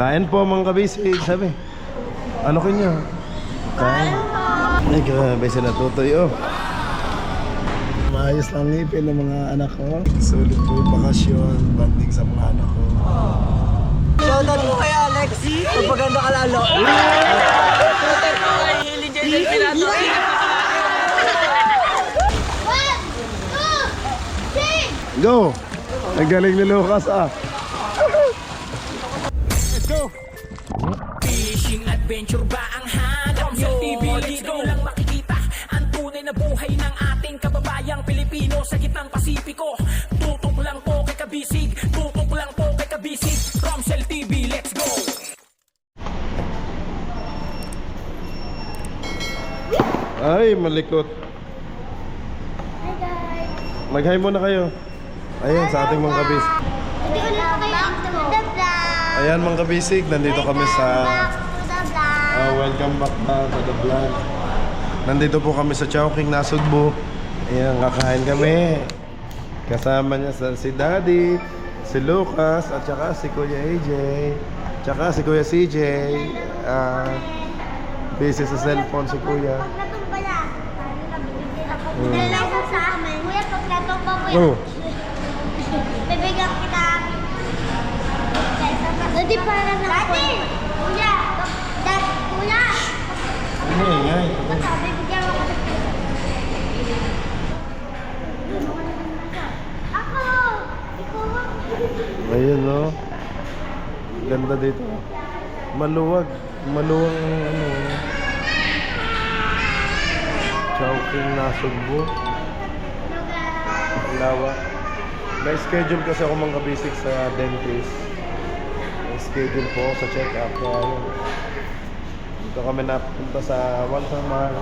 Kain po mga kabisig, sabi. Ano kinyo? Kain. Ay, grabe sila tutoy, oh. Maayos lang ngipin ng mga anak ko. Sulit po yung bakasyon, banding sa mga anak ko. Shoutout mo kay Alex. Magpaganda ka lalo. Shoutout mo kay Legend del Pinato. 1, 2, 3! Go! Ang galing ni Lucas, ah. Let's go! Fishing adventure ba ang hanap nyo? Sa TV, let's go lang makikita ang tunay na buhay ng ating kababayang Pilipino sa gitnang Pasipiko. Tutok lang po kay Kabisig, tutok lang po kay Kabisig. Romsel TV, let's go! Ay, malikot. Hi guys! Mag-hi muna kayo. Ayan, sa ating mga kabis. Hindi ko na kayo intro. Ayan mga kabisig, nandito kami sa... welcome back to the vlog. Nandito po kami sa Chowking, Nasugbu. Ayan, kakain kami. Kasama niya si Daddy, si Lucas, at saka si Kuya AJ, tsaka si Kuya CJ. Busy sa cellphone si Kuya. Paglatumba na. Nilalang ko sa amin. Kuya, paglatumba mo Oh. Bibigyan kita. Daddy, para na ako. Kuya! Kuya! Ano ngay? Bibigyan ako ng ako! Ikaw! Ayun, no? Ganda dito. Maluwag. Maluwag ang ano. Chowking, Nasugbu. Lawa. May schedule kasi ako mga kabisig sa dentist. May schedule po ako sa check-up. Kaya yun. Dito kami napunta sa Walsamar.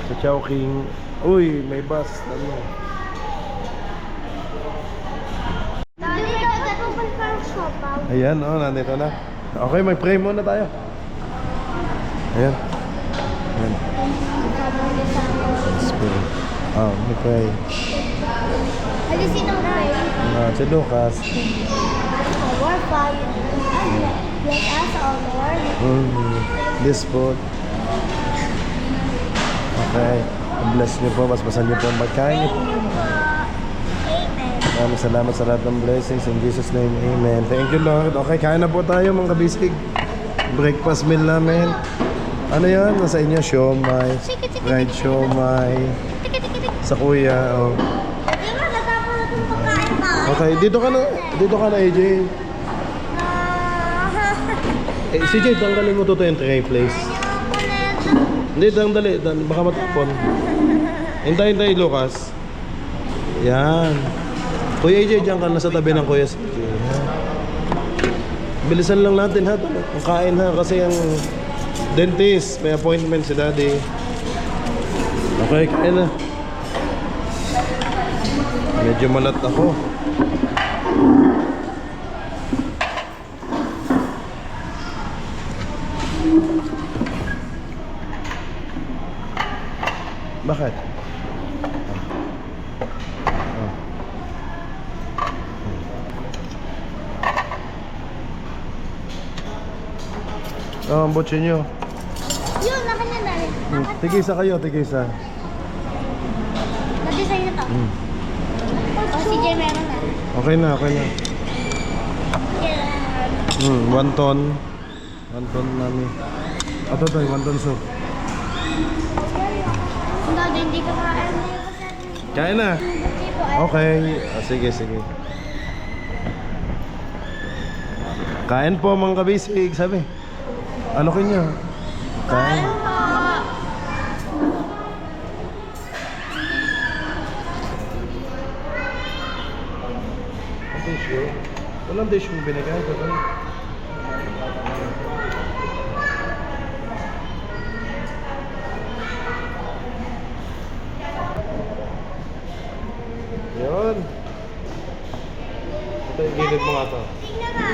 Sa Chowking. Uy, may bus. Ano? Ayan, oh, nandito na. Okay, mag-pray muna tayo. Ayan. Ayan. Spirit. Oh, mag-pray. Alisin ang pray. Si Lucas. Our Father, bless us, O Lord. This food. Okay. Bless niyo po. Basbasan niyo po ang pagkain niyo. Thank you po. Amen. Maraming salamat sa lahat ng blessings. In Jesus' name, amen. Thank you, Lord. Okay, kain na po tayo mga kabisig. Breakfast meal namin. Ano yan? Nasa inyo, siomay. Fried siomay. Sa kuya, oh. Di ba, natapos na itong pagkain pa? Okay, dito ka na, AJ. CJ, tanggalin mo to yung tray, please. Hindi, dali, baka matapon. Hintayin tayo, Lucas. Yan. Kuya AJ, dyan ka na sa tabi ng Kuya CJ. Bilisan lang natin ha, ang kain ha, kasi ang dentist, may appointment si Daddy. Okay, kain na. Medyo malat ako. Bakit? Oh, ang botse nyo. Yun, naka na na rin. Tigisa kayo, tigisa. Na-design na to. O, si Jay meron na. Okay na, okay na. Yeah. 1 ton. 1 ton namin. Ito tayo, 1 ton soup. Hindi ka kain. Kain na. Okay. Sige, sige. Kain po mga kabisig, sabi. Ano kinyo? Kain. Ang tissue? Walang tissue yung binigay ko. Yun. Ito yung gilid mo nga to. Tingnan ba?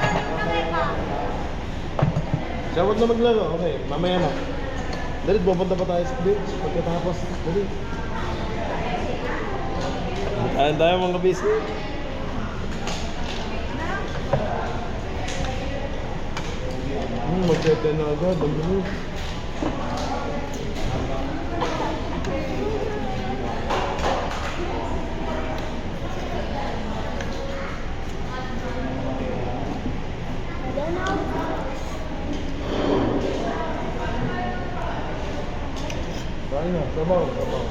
Kamay ko. Siya, huwag na maglaro. Okay, mamaya na. Dali, pupunta pa tayo sa beach. Pagkatapos, dali. Kain tayo mga kabisig. 7 na agad. Ang bilis. Kain na, sabaw, sabaw.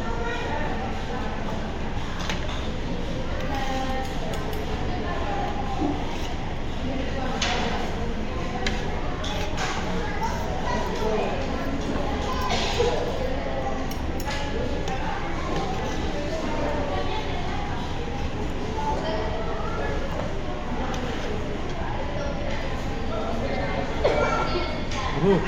Look,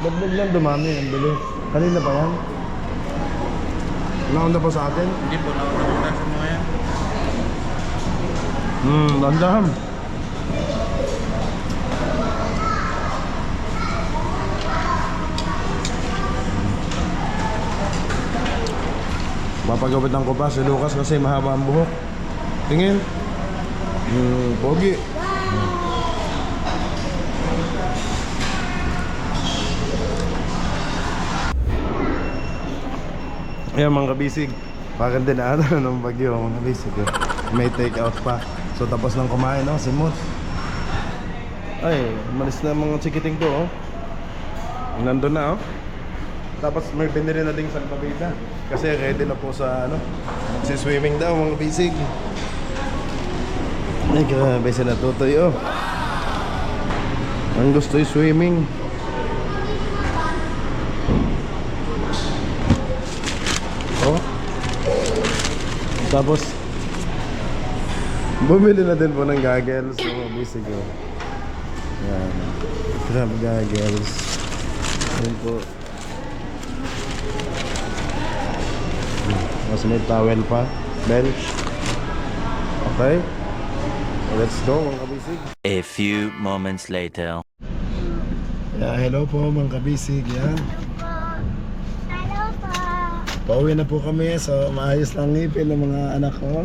Ba't lang dumami? Ang bilis. Kanina pa yan? Nauna pa sa atin? Hindi po, nauna sa mga yan. Dandam. Mapagawitan ko pa si Lucas kasi mahaba ang buhok. Tingin. Pogi. Ayan mga kabisig, parang din na ng bagyo mga kabisig. May take out pa. So tapos lang kumain, no? Simot. Ay, malis na mga chikiting to, oh. Nandun na, oh. Tapos may binili na ding salbabida. Kasi ready na po sa, ano, magsiswimming daw mga kabisig. Ay, grabe sila tutoy, oh. Ang gusto yung swimming. Oh. Tapos bumili na din po ng goggles. So, busy ko. Yan. Grab goggles. Yan po. Mas may towel pa. Bench. Okay. Let's go mga kabisig. A few moments later. Yeah, hello po mga kabisig. Yan. Hello po. Pauwi na po kami, so maayos lang ngipin ng mga anak ko.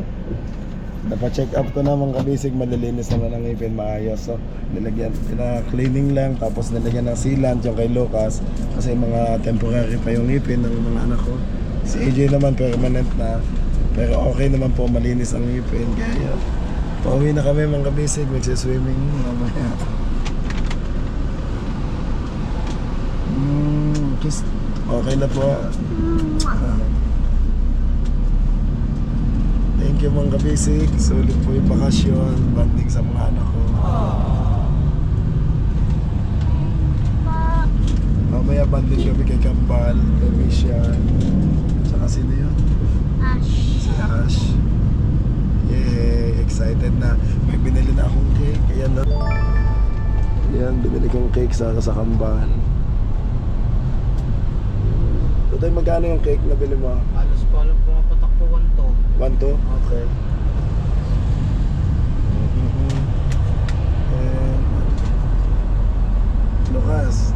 Napa-check up ko na mga kabisig, malilinis naman ang ngipin, maayos. So, nilagyan, cleaning lang, tapos nilagyan ng sealant yung kay Lucas. Kasi mga temporary pa yung ngipin ng mga anak ko. Si AJ naman permanent na, pero okay naman po, malinis ang ngipin. Kaya pauwi na kami mga kabisig, magsiswimming mamaya. Kiss. Okay na po. Thank you mga kabisig. Sulit po yung bakasyon. Banding sa mga anak ko. Mamaya banding kami kay Kambal, kay Misha. Tsaka sino yun? Ash. Si Ash. Yay! Excited na. May binili na akong cake. Ayan na. Ayan, binili kong cake sa Kambal. Today, magkano yung cake na bili mo? Halos pa alam po mapatak po 1 to. 1 to? Okay. And Lucas.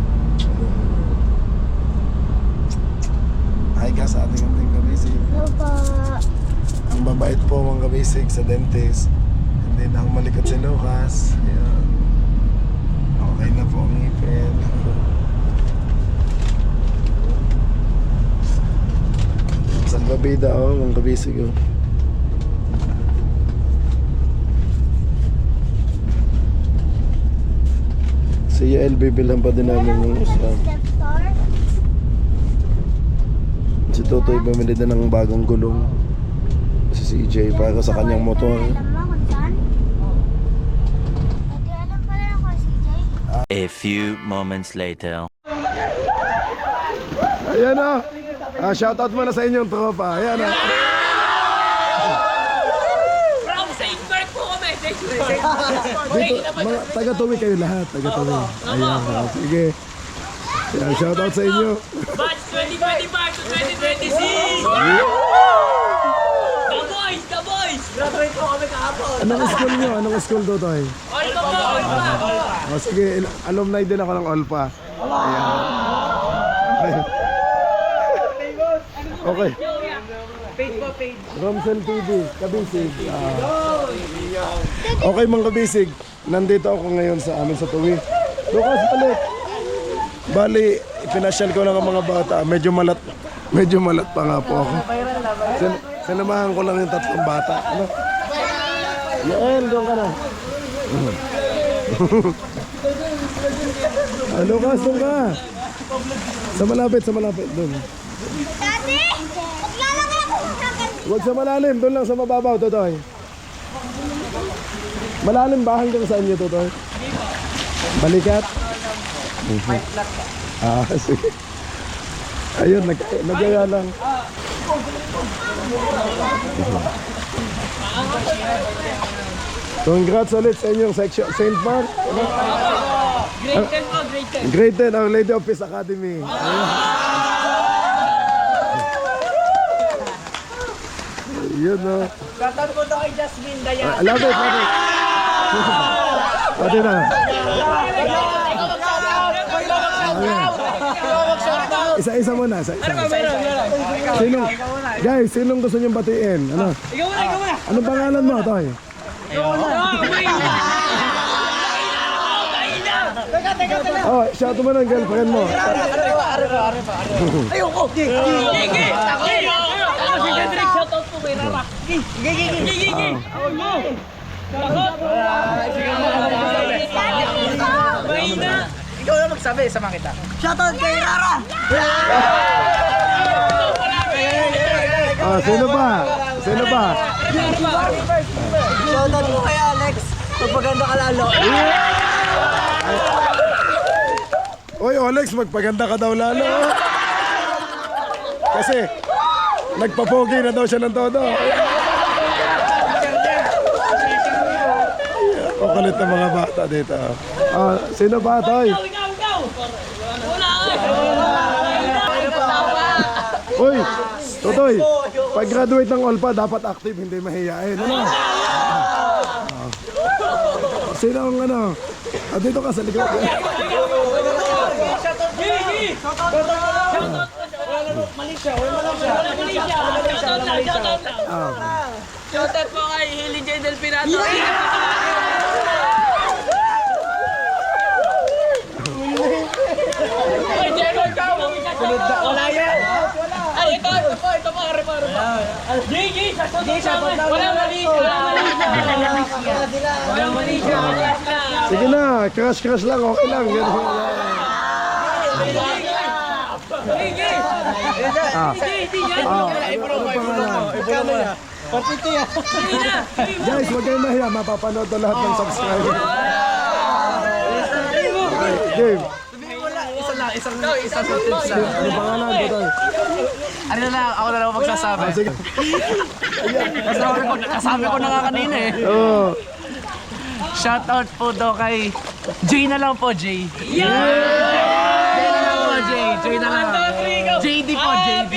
Hi ka sa ating kabisig. Hello po. Ang babait po mga kabisig sa dentist. Hindi na malikot si Lucas. Ayan. Okay na po ang ngipin. Salvabida, oh, mga kabisig, oh. Si Yael, bibilhan pa din namin yung isa. Step store. Si Totoy bumili din ng bagong gulong. Si CJ para sa kanyang motor. Alam mo kung saan? Ate, alam pala ako si CJ. A few moments later. Ayan, oh. Shoutout muna sa inyong tropa. Ayan, oh. Bro, sa Ingvar po kami. Dito, mga taga-tuwi kayo lahat. Taga-tuwi. Ayan, oh. Sige. Yan, shoutout sa inyo. Batch 2025 to 2026! The boys! Graduate po kami kahapon. Anong school nyo? Anong school to, Toy? All pa po, all pa! O sige, alumni din ako ng Olpa. Ayan. Okay. Page po, page. Romsel TV, Kabisig. Okay mga Kabisig, nandito ako ngayon sa amin sa Tuwi. Lucas, palit. Bali, ipinasyal ko lang ang mga bata. Medyo malat pa nga po ako. Sinamahan ko lang yung 3 bata. Ano? Yael, doon ka na. Lucas, doon ka. Sa malapit, doon. Daddy, maglalagay ako ng hanggang. Huwag sa malalim, doon lang sa mababaw, Totoy. Malalim ba hanggang saan niyo, Totoy? Balikat? Sige. Ayun, nagyaya lang. Congrats ulit sa inyong section, St. Mark. Grade 10 po, grade 10. Grade 10, ang Lady of Peace Academy. Ayun. Yun, no. Shoutout po daw kay Jasmine Dayan. Love it. Pati na. Isa-isa muna. Sinong, guys, sinong gusto niyong batiin? Ano? Ikaw muna! Anong pangalan mo, Toy? Oh, shout mo ng girlfriend mo. Ayoko! Gigi! Ako si Cedric, shoutout po kay Rara. Gigi! Mahina! Ikaw na magsabi, sama kita. Shoutout kay Rara! Sino ba? Shoutout po kay Alex. Magpaganda ka lalo. Oy, Alex, magpaganda ka daw lalo. Kasi, nagpapogi na daw siya ng todo. O kulit ng mga bata dito. Sino ba, Toy? Ikaw! Wala Uy, Totoy, pag graduate ng Olpa, dapat active, hindi mahihain. Ano? Sino ang ano? Dito ka sa likod. Gigi! Malaysia! Shoutout po kay Hilly J. Del Pinato. Wala yan! Ay, ito po, Aripa. Gigi, shoutout naman. Walang Malaysia. Sige na, crush lang, okay lang. Ganun. Gigi! Guys, huwag kayong mahiya, mapapanood na lahat ng subscriber. Okay, game. Isang Ano pangalan, Totoy? Ano na lang, ako na lang magsasabi. Sige. Kasabi ko na nga kanina eh. Oo. Shoutout po daw kay Jay na lang po, Jay. Jay na lang po, Jay. Jay na lang. JD po, JD.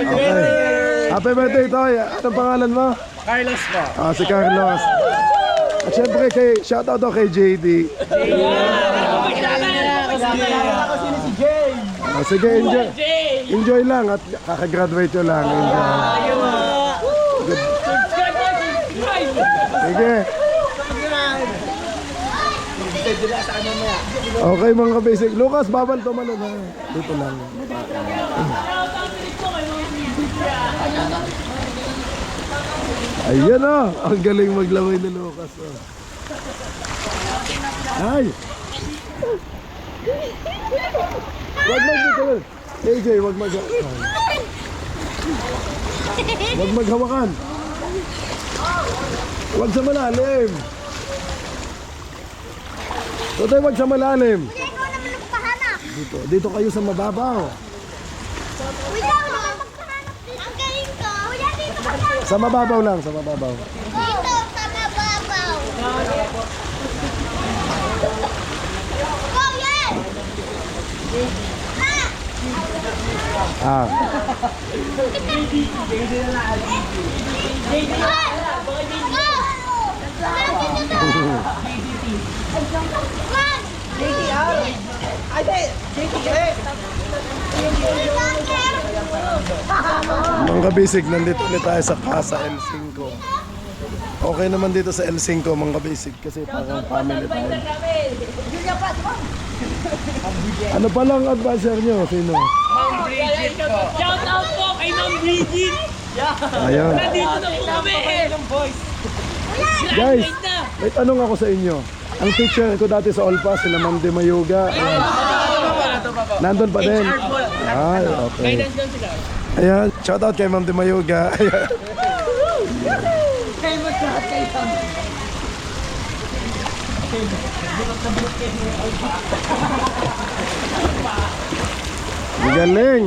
Okay. Happy birthday, Toy. Anong pangalan mo? Carlos po. Si Carlos. At syempre, shoutout daw kay JD. Sige, enjoy lang at kakagraduate nyo lang. Enjoy. Sige. Okay mga basic. Lucas, bawal tumalon ha. Dito lang. Ayan o. Ang galing maglamay ni Lucas. Oh. Ay! Wag maghawakan. AJ, wag maghawakan. Wag maghawakan. Wag sa malalim. Totoy, wag sa malalim. Kuya, ikaw naman magpahanap. Dito kayo sa mababaw. Kuya, ikaw naman magpahanap dito. Ang galing ko. Kuya, dito ka lang. Sa mababaw lang, sa mababaw. Dito, sa mababaw. Ah. Mga kabisig, nandito ulit tayo sa Casa L5. Okay naman dito sa L5 mga kabisig kasi parang family tayo. Ano pa lang advisor nyo? Sino? Shout out po kay Ma'am Bridget! Ayun. Nandito na po kami! Guys, may tanong ako sa inyo. Ang teacher ko dati sa Olpa, sila Ma'am De Mayuga. Nandun pa din. Ay, okay. Ayan, shout out kay Ma'am De Mayuga. Ayan. Galing.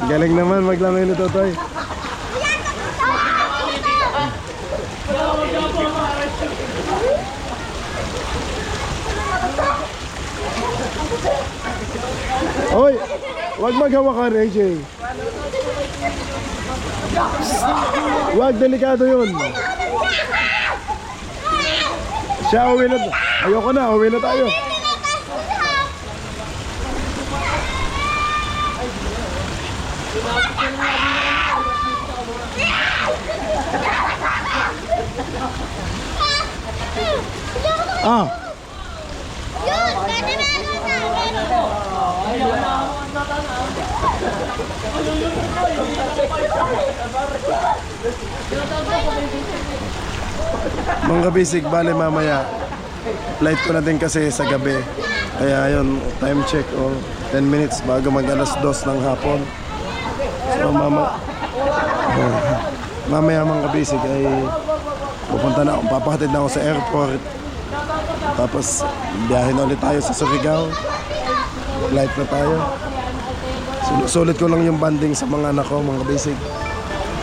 Galing naman maglamay ni Totoy. Hoy, wag maghawakan, AJ. Wag, delikado yun. Siya, uwi na. Ayoko na, uwi na tayo. Ah, Yun! Pwede meron na! Meron! mga kabisig, bale mamaya. Flight ko na din kasi sa gabi. Kaya yun, time check 10 minutes bago mag alas 2 ng hapon. So mamaya mga kabisig ay pupunta na ako, papahatid na ako sa airport. Tapos biyahe na ulit tayo sa Surigao. Flight na tayo. Sulit ko lang yung banding sa mga anak ko mga kabisig.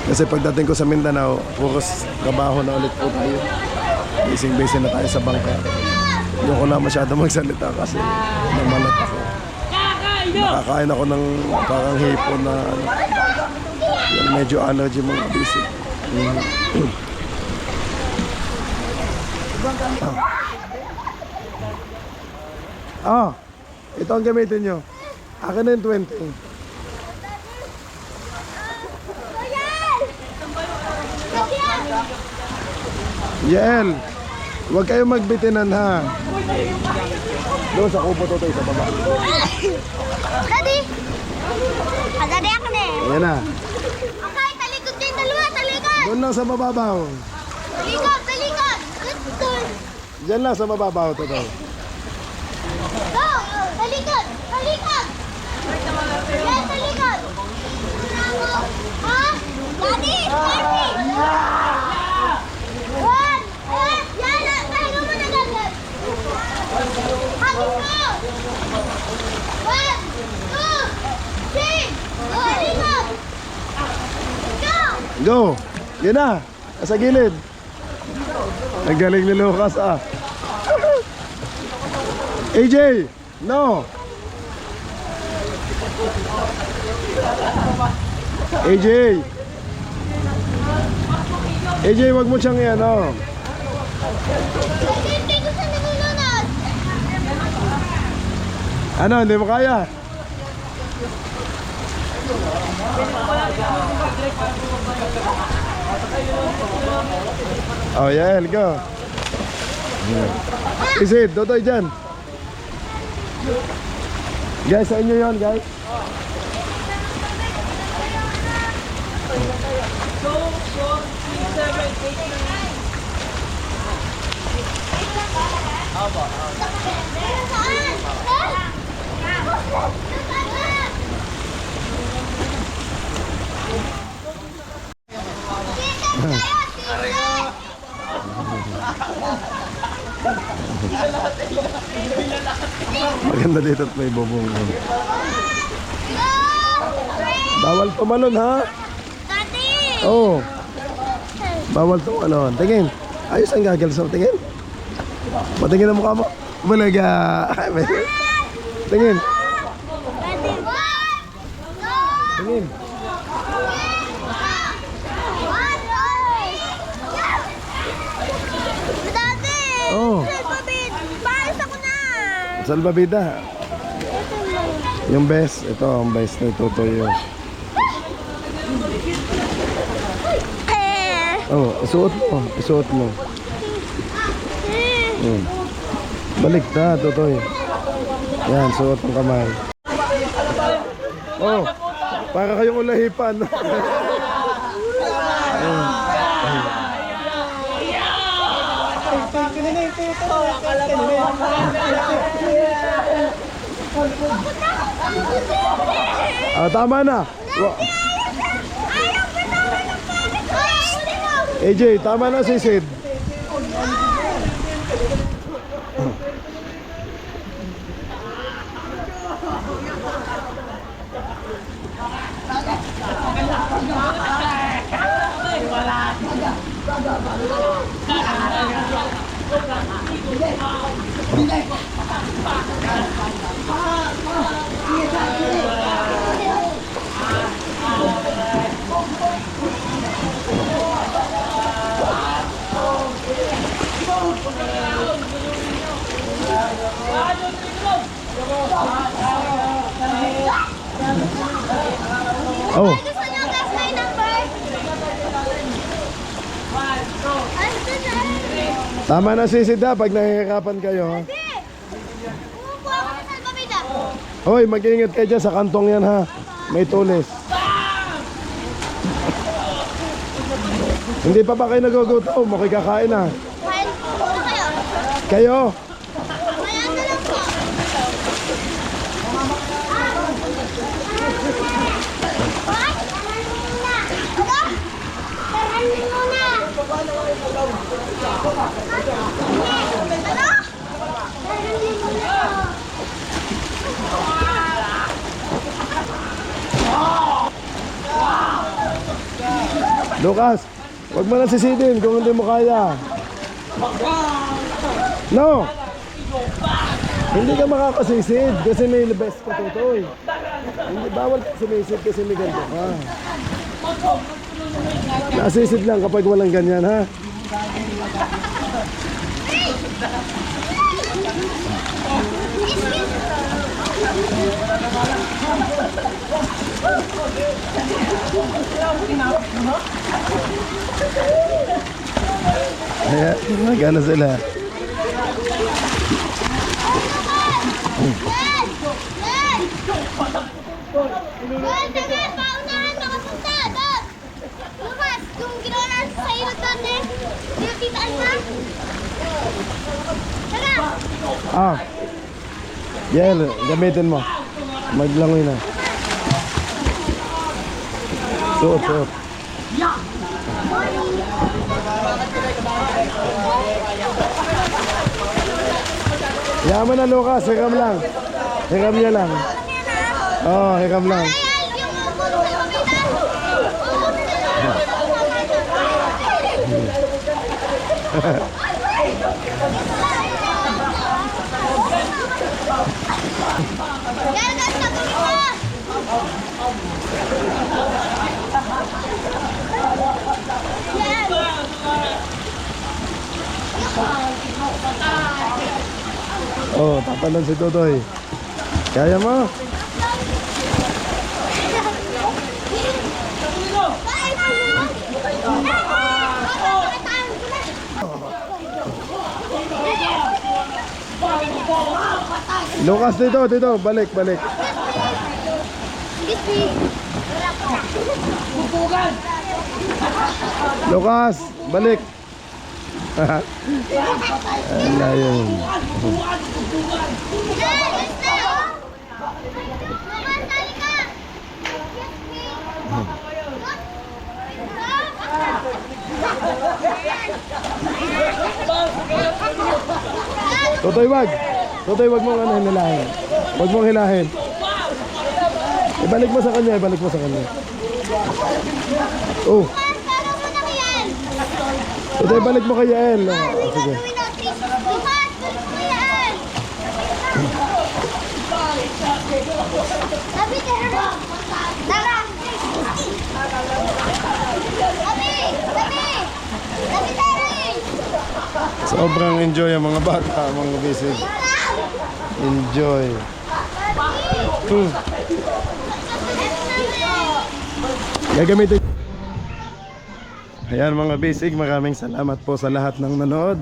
Kasi pagdating ko sa Mindanao, puros trabaho na ulit po tayo. Busy na tayo sa bangka. Hindi ko na masyado magsalita kasi namalat ako. Nakakain ako ng parang hipon na yung medyo allergy mga kabisig. Ito ang gamitin nyo. Akin na yung 20. Yael, huwag kayong magbitinan ha. Doon sa kubo to sa baba. Daddy! Daddy ako na eh! Ayan na. Okay, talikod din! Dalawa! Talikod! Doon lang sa mababaw. Talikod! Talikod! Good! Diyan lang sa mababaw to. Go! Talikod! Talikod! Yan, talikod! Ha? Daddy! Daddy! One! Yan! Tayo mo na gagawin! Hagis mo! 1, 2, 3! Talikod! Go! Go! Yun na. Sa gilid. Ang galing ni Lucas ah. AJ! No! AJ! AJ, wag mo siyang ano. Hindi ko siya nilunod! Ano, hindi mo kaya? Oh, Yael, go. Isid, Totoy dyan. Guys, sa inyo yun, guys. Maganda dito at may bubong. Bawal tumalon ha. Daddy! Oo. Bawal tumalon. Tingin. Ayos ang goggles mo. Tingin. Patingin ang mukha mo. Bulaga. Tingin. Daddy! 1, 2, tingin. Dati! Oh. Paris ako na! Salbabida. Yung best. Ito, ang best na itutuyo. Oh, isuot mo. Isuot mo. Balik na, tutoy. Yan, suot ang kamay. Oh, para kayong ulahipan. Ah, tama na. AJ, tama na si Sid. Oh, Gusto niyo guess my number? tama na si Sid ha, pag nahihirapan kayo. Ha? Hindi! Umukuha ako sa salbabida. Hoy, mag-iingat kayo dyan sa kantong yan ha. May tulis. Hindi pa ba kayo nagugutom? Okay, kakain na. Kain po kayo. Kayo? Maya na lang po. Hoy! Taranin muna. Ano? Taranin muna. Ano? Taranin muna. Lucas, wag mo na sisidin kung hindi mo kaya. No! Hindi ka makakasisid kasi may best ka tutoy. Hindi bawal ka sumisid kasi may ganito ka. Nasisid lang kapag walang ganyan ha. Ayan, magana sila. Yan! Yan! Yan, sige, paunahan makapunta. Doon! Lumas, kung ginawa natin sa iyo doon eh. Tinakitaan na? Tara! Ah. Yel, gamitin mo. Maglangoy na. Suot, suot. Yaman na Lucas, hiram lang. Hiram niya lang. Oh, hiram lang. Ayan, yung ubod sa pabitan. Ubod sa Yan, guys, nagawin mo! Yan! Oh, tapalan si Totoy. Kaya mo? Lucas, dito, balik, balik. Lucas, balik. Ala yun. Totoy, wag. Totoy, wag mong hilahin. Wag mong hilahin. Ibalik mo sa kanya, ibalik mo sa kanya. Oh. Totoy, balik mo kay Yael. Oh, sige. Tara! Sobrang enjoy ang mga bata, mga basic. Enjoy. Gagamitin. Ayan mga basic, maraming salamat po sa lahat ng nanood.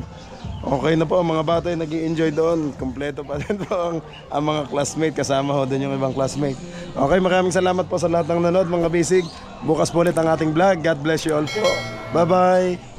Okay na po, ang mga bata ay nag-i-enjoy doon. Kompleto pa rin po ang mga classmate. Kasama ho din yung ibang classmate. Okay, maraming salamat po sa lahat ng nanood mga basic. Bukas po ulit ang ating vlog. God bless you all po. Bye-bye!